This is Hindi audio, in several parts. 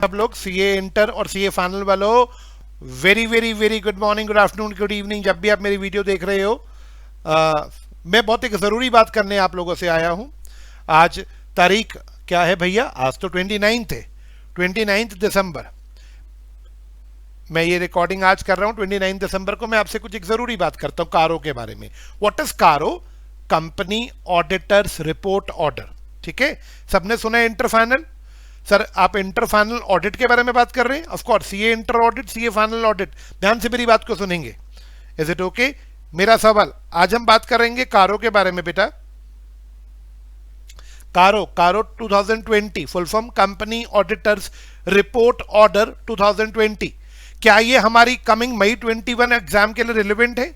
सब लोग सीए इंटर और सीए फाइनल वालों, very very very good morning, good afternoon, good evening, जब भी आप मेरी वीडियो देख रहे हो। मैं बहुत एक ज़रूरी बात करने आप लोगों से आया हूं। आज तारीख क्या है भैया? आज तो 29 है, 29 दिसंबर। मैं ये रिकॉर्डिंग आज कर रहा हूं 29 दिसंबर को। मैं आपसे कुछ एक ज़रूरी बात करता हूं कारो के बारे में। व्हाट इज कारो? Company auditors report order. ठीक है, सबने सुना है इंटर फाइनल? सर आप इंटर फाइनल ऑडिट के बारे में बात कर रहे हैं? Of course, CA inter audit, CA final audit. ध्यान से मेरी बात को सुनेंगे। Is it okay? मेरा सवाल, आज हम बात करेंगे कारो के बारे में बेटा। कारो, कारो 2020 full form company auditors report order 2020। क्या ये हमारी कमिंग मई 21 एग्जाम के लिए रिलेवेंट है?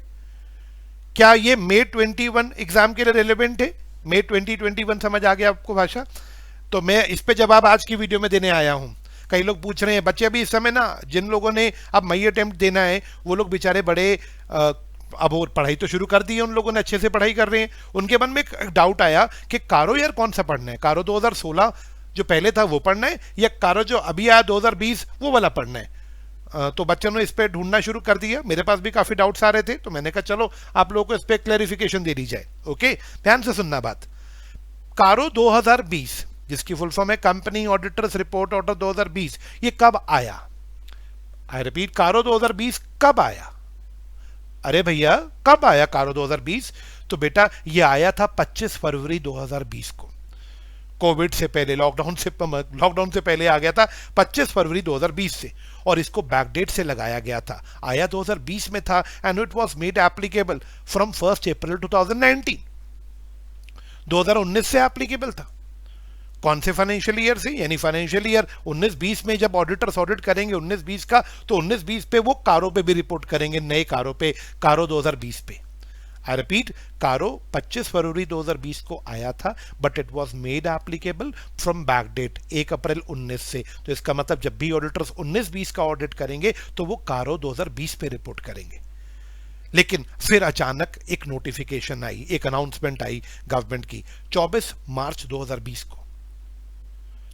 क्या ये मई 21 एग्जाम के लिए रिलेवेंट है? मई 2021 समझ आ गया आपको भाषा? तो मैं इस पे जवाब आज की वीडियो में देने आया हूं। कई लोग पूछ रहे हैं, बच्चे अभी इस समय ना, जिन लोगों ने अब मई अटेम्प्ट देना है वो लोग बेचारे बड़े अब और पढ़ाई तो शुरू कर दी है, उन लोगों ने अच्छे से पढ़ाई कर रहे हैं। उनके मन में एक डाउट आया कि कारो यार कौन सा पढ़ना है? कारो 2016 जो पहले था वो पढ़ना है, या कारो जो अभी आया 2020 वो वाला पढ़ना है? तो बच्चों ने इस पे ढूंढना शुरू कर दिया। मेरे पास भी काफी डाउट्स आ रहे थे, तो मैंने कहा चलो आप लोगों को इस पे क्लैरिफिकेशन दे दी जाए। ओके, ध्यान से सुनना बात। कारो 2020 जिसकी फुल फॉर्म है कंपनी ऑडिटर्स रिपोर्ट ऑर्डर 2020, ये कब आया? आई रिपीट, कारो 2020 कब आया? अरे भैया कब आया कारो 2020? तो बेटा ये आया था 25 फरवरी 2020 को। कोविड से पहले, लॉकडाउन से पहले आ गया था 25 फरवरी 2020 से, और इसको बैकडेट से लगाया गया था। आया 2020 में था and it was made applicable from 1 अप्रैल 2019। 2019 से एप्लीकेबल था। कौन से फाइनेंशियल ईयर से? यानी फाइनेंशियल ईयर 19-20 में जब ऑडिटर्स ऑडिट करेंगे 19-20 का, तो 19-20 पे वो कारो पे भी रिपोर्ट करेंगे, नए कारो पे, कारो 2020 पे। आई रिपीट, कारो 25 फरवरी 2020 को आया था, but it was made applicable from back date 1 April 19 से। तो इसका मतलब जब भी ऑडिटर्स 19-20 का ऑडिट करेंगे तो वो कारो 2020 पे रिपोर्ट करेंगे। लेकिन फिर अचानक एक नोटिफिकेशन आई, एक अनाउंसमेंट आई गवर्नमेंट की 24 मार्च 2020 को।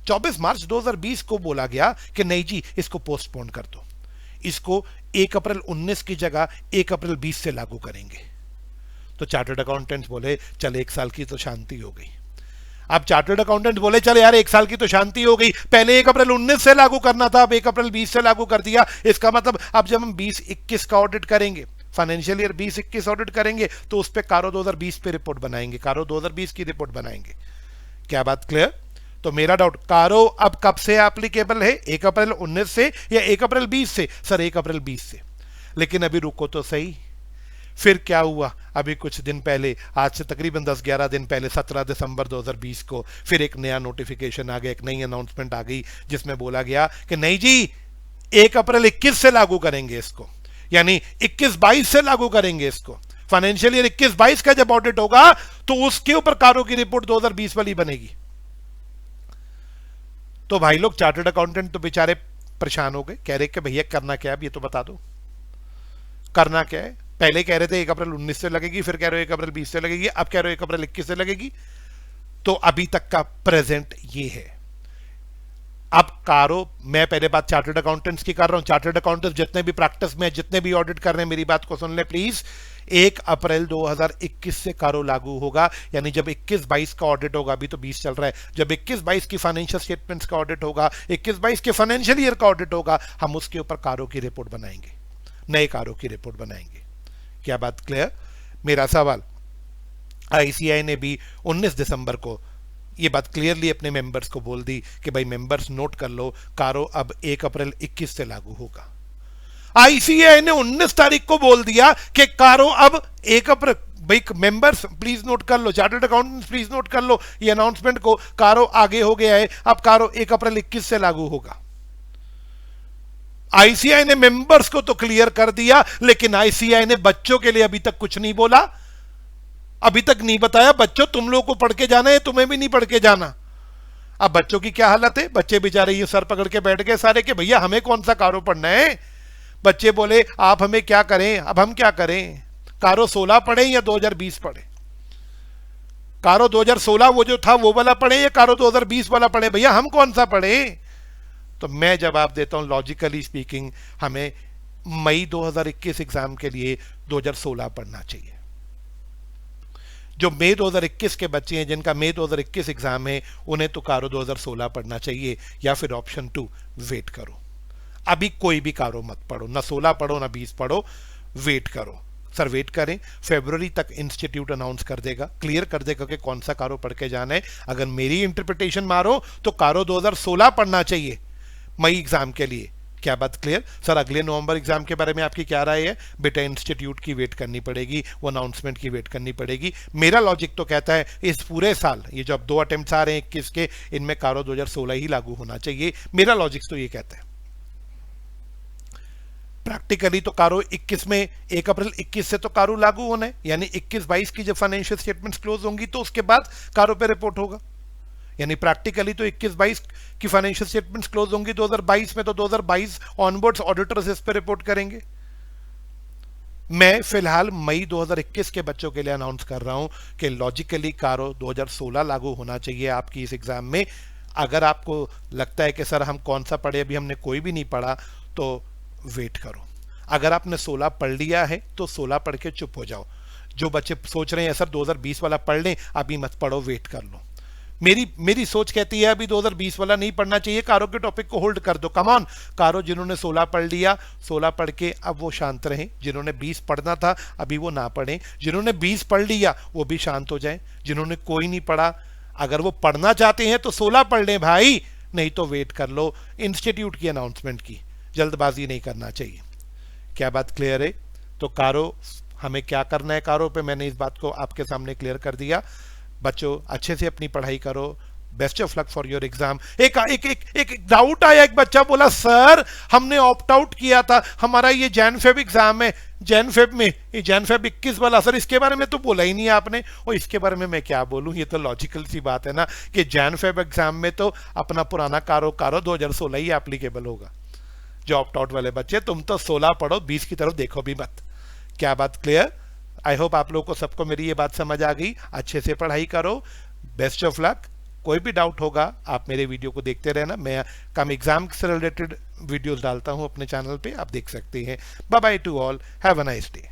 24 मार्च 2020 को बोला गया कि नहीं जी, इसको पोस्टपोन कर दो, इसको 1 अप्रैल 19 की जगह 1 अप्रैल 20 से लागू करेंगे। तो चार्टर्ड अकाउंटेंट्स बोले चल 1 साल की तो शांति हो गई। अब चार्टर्ड अकाउंटेंट बोले चल यार 1 साल की तो शांति हो गई, पहले 1 अप्रैल 19 से लागू करना था, अब 1 अप्रैल 20 से लागू कर दिया। इसका मतलब अब जब हम 20-21 का ऑडिट करेंगे, फाइनेंशियल ईयर 20-21 ऑडिट करेंगे, तो उस पर कारो 2020 पे रिपोर्ट बनाएंगे, कारो 2020 की रिपोर्ट बनाएंगे। क्या बात क्लियर? तो मेरा डाउट, कारो अब कब से एप्लीकेबल है? 1 अप्रैल 19 से या 1 अप्रैल 20 से? सर 1 अप्रैल 20 से। लेकिन अभी रुको तो सही, फिर क्या हुआ? अभी कुछ दिन पहले, आज से तकरीबन 10-11 दिन पहले, 17 दिसंबर 2020 को फिर एक नया नोटिफिकेशन आ गया, एक नई अनाउंसमेंट आ गई, जिसमें बोला गया कि नहीं जी 1 अप्रैल 21 से लागू करेंगे इसको, यानी 21-22 से लागू करेंगे इसको। फाइनेंशियल ईयर 21-22 का जब ऑडिट होगा तो उसके ऊपर कारो की रिपोर्ट 2020 वाली बनेगी। तो भाई लोग चार्टर्ड अकाउंटेंट तो बेचारे परेशान हो गए, कह रहे कि भैया करना क्या है, अब ये तो बता दो करना क्या है। पहले कह रहे थे 1 अप्रैल 19 से लगेगी, फिर कह रहे हो 1 अप्रैल 20 से लगेगी, अब कह रहे हो 1 अप्रैल 21 से लगेगी। तो अभी तक का प्रेजेंट ये है। अब कारो, मैं पहले बात चार्टर्ड अकाउंटेंट्स की कर रहा हूं। चार्टर्ड अकाउंटेंट्स जितने भी प्रैक्टिस में, जितने भी ऑडिट कर रहे हैं, मेरी बात को सुन ले प्लीज। 1 अप्रैल 2021 से कारो लागू होगा, यानी जब 21-22 का ऑडिट होगा, अभी तो 20 चल रहा है, जब 21-22 की फाइनेंशियल स्टेटमेंट्स का ऑडिट होगा, 21-22 के फाइनेंशियल ईयर का ऑडिट होगा, हम उसके ऊपर कारो की रिपोर्ट बनाएंगे, नए कारो की रिपोर्ट बनाएंगे। क्या बात क्लियर? मेरा सवाल, आईसीआई ने भी 19 दिसंबर को ये बात क्लियरली अपने मेंबर्स को बोल दी कि भाई मेंबर्स नोट कर लो, कारो अब 1 अप्रैल 21 से लागू होगा। आईसीआई ने 19 तारीख को बोल दिया कि कारो अब 1 अप्रैल, भाई मेंबर्स प्लीज नोट कर लो, चार्टर्ड अकाउंटेंट्स प्लीज नोट कर लो ये अनाउंसमेंट को, कारो आगे हो गया है, अब कारो 1 अप्रैल 21 से लागू होगा। आईसीआई ने मेंबर्स को तो क्लियर कर दिया, लेकिन आईसीआई ने बच्चों के लिए अभी तक कुछ नहीं बोला, अभी तक नहीं बताया बच्चों तुम लोगों को पढ़ के जाना है, तुम्हें भी नहीं पढ़ के जाना। अब बच्चों की क्या हालत है? बच्चे बेचारे ये सर पकड़ के बैठ गए सारे कि भैया हमें कौन सा कारो पढ़ना है। बच्चे बोले आप हमें क्या करें, अब हम क्या करें, कारो 16 पढ़े या 2020 पढ़े? कारो 2016 वो जो था वो वाला पढ़े या कारो 2020 वाला पढ़े? भैया हम कौन सा पढ़े? तो मैं जवाब देता हूं लॉजिकली स्पीकिंग हमें मई 2021 एग्जाम के लिए 2016 पढ़ना चाहिए। जो मई 2021 के बच्चे हैं जिनका मई 2021 एग्जाम है उन्हें तो कारो 2016 पढ़ना चाहिए, या फिर ऑप्शन 2 वेट करो। अभी कोई भी कारो मत पढ़ो, ना 16 पढ़ो ना 20 पढ़ो, वेट करो। सर वेट करें, फरवरी तक इंस्टीट्यूट अनाउंस कर देगा, क्लियर कर देगा कि कौन सा कारो पढ़ के जाना है। अगर मेरी इंटरप्रिटेशन मारो तो कारो 2016 पढ़ना चाहिए मई एग्जाम के लिए। क्या बात क्लियर? सर अगले नवंबर एग्जाम के बारे में आपकी क्या राय है? बेटा इंस्टीट्यूट की वेट करनी पड़ेगी, वो अनाउंसमेंट की वेट करनी पड़ेगी। मेरा लॉजिक तो कहता है इस पूरे साल ये जो अब 2 अटेम्प्ट्स आ रहे हैं 21 के, इनमें कारो 2016 ही लागू होना चाहिए। मेरा लॉजिक तो ये कहता है। प्रैक्टिकली तो कारो 21 में 1 अप्रैल 21 से तो कारो लागू होना है, यानी 21-22 की जब फाइनेंशियल स्टेटमेंट्स क्लोज होंगी तो उसके बाद कारो पे रिपोर्ट होगा। यानी प्रैक्टिकली तो 21-22 की फाइनेंशियल स्टेटमेंट्स क्लोज होंगी 2022 में, तो 2022 ऑनवर्ड्स ऑडिटर्स इस पे रिपोर्ट करेंगे। मैं फिलहाल मई 2021 के बच्चों के लिए अनाउंस कर रहा हूं कि लॉजिकली कारो 2016 लागू होना चाहिए आपकी इस एग्जाम में। अगर आपको लगता है कि सर हम कौन सा पढ़े, अभी हमने कोई भी नहीं पढ़ा, तो वेट करो। अगर आपने 16 पढ़ लिया है तो 16 पढ़ के चुप हो जाओ। जो बच्चे सोच रहे हैं सर 2020 वाला पढ़ लें, अभी मत पढ़ो, वेट कर लो। मेरी सोच कहती है अभी 2020 वाला नहीं पढ़ना चाहिए, कारो के टॉपिक को होल्ड कर दो। कम ऑन कारो, जिन्होंने 16 पढ़ लिया 16 पढ़ के अब वो शांत रहें। जिन्होंने 20 पढ़ना था अभी वो ना पढ़ें। जिन्होंने 20 पढ़ लिया वो भी शांत हो जाएं। जिन्होंने कोई नहीं पढ़ा, अगर वो पढ़ना चाहते हैं तो 16 पढ़ लें भाई, नहीं तो वेट कर लो इंस्टीट्यूट की अनाउंसमेंट की। जल्दबाजी नहीं करना चाहिए। क्या बात क्लियर है? तो कारो हमें क्या करना है, कारो पे मैंने इस बात को आपके सामने क्लियर कर दिया। बच्चों अच्छे से अपनी पढ़ाई करो, best of luck for your exam. एक डाउट आया, एक बच्चा बोला सर हमने ऑप्ट आउट किया था, हमारा ये जैन फेब एग्जाम है, जैन फेब में ये जैन फेब 21 वाला, सर इसके बारे में तो बोला ही नहीं आपने। और इसके बारे में मैं क्या बोलूं, ये तो लॉजिकल सी बात है ना कि जैन फेब एग्जाम में तो अपना पुराना कारो 2016 ही एप्लीकेबल होगा। जो ऑप्ट आउट वाले बच्चे, तुम तो 16 पढ़ो, 20 की तरफ देखो भी मत। क्या बात क्लियर? आई होप आप लोगों को सबको मेरी ये बात समझ आ गई। अच्छे से पढ़ाई करो, बेस्ट ऑफ लक। कोई भी डाउट होगा आप मेरे वीडियो को देखते रहना, मैं कम एग्जाम से रिलेटेड वीडियोस डालता हूं अपने चैनल पे, आप देख सकते हैं। Bye bye to all, have a nice day.